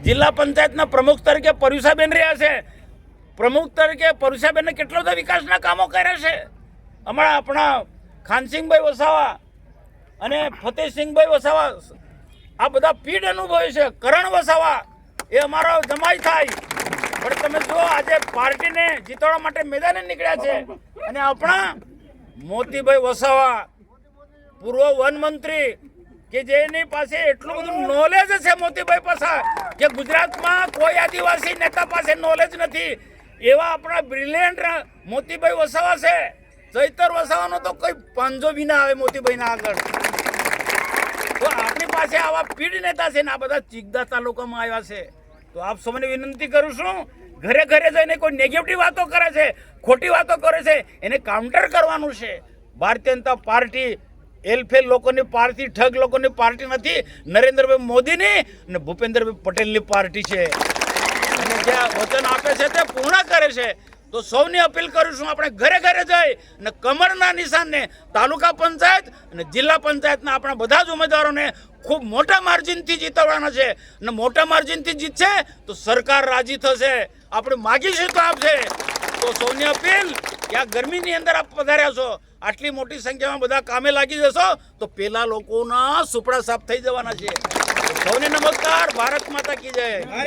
જિલ્લા પંચાયતના પ્રમુખ તરીકે પરુષાબેન રહ્યા છે. પ્રમુખ તરીકે પરુષાબેનને કેટલો બધા વિકાસના કામો કર્યા છે. હમણાં આપણા ખાનસિંહભાઈ વસાવા અને ફતેહસિંહભાઈ વસાવા આ બધા પીઢ અનુભવી છે. કરણ વસાવા એ અમારો જમાઈ થાય. પણ તમે જો આજે પાર્ટીને જીતવા માટે મેદાને નીકળ્યા છે. અને આપણા મોતીભાઈ વસાવા પૂર્વ વન મંત્રી કે જેની પાસે એટલું બધું નોલેજ છે મોતીભાઈ પાસે કે ગુજરાતમાં કોઈ આદિવાસી નેતા પાસે નોલેજ નથી એવા આપણા બ્રિલિયન્ટ મોતીભાઈ વસાવા છે. ચૈતર વસાવાનો તો કોઈ પાંજો બી ના આવે મોતીભાઈના આગળ. તો આપણી પાસે આવા પીઢ નેતા છે ને આ બધા ચીગદા તાલુકામાં આવ્યા છે. તો આપ સૌને વિનંતી કરું છું, ઘરે ઘરે જઈને કોઈ નેગેટિવ વાતો કરે છે, ખોટી વાતો કરે છે, એને કાઉન્ટર કરવાનું છે. ભારતીય જનતા પાર્ટી એલફેલ લોકોની પાર્ટી, ઠગ લોકોની પાર્ટી નથી. નરેન્દ્રભાઈ મોદીની અને ભૂપેન્દ્રભાઈ પટેલની પાર્ટી છે. અને જે વચન આપે છે તે પૂર્ણ કરે છે. તો સૌની અપીલ કરું છું, આપણે ઘરે ઘરે જઈ અને કમરના નિશાનને તાલુકા પંચાયત અને જિલ્લા પંચાયતના આપણા બધા જ ઉમેદવારોને ખૂબ મોટા માર્જિનથી જીતવાના છે. અને મોટા માર્જિનથી જીતશે તો સરકાર રાજી થશે. આપણે માગીશું તો આપશે. તો સૌની અપીલ કે આ ગરમીની અંદર આપ પધાર્યા છો, આટલી મોટી સંખ્યામાં બધા કામે લાગી જશો તો પેલા લોકોના સુપડા સાફ થઈ જવાના છે. સૌને નમસ્કાર. ભારત માતા કી જય.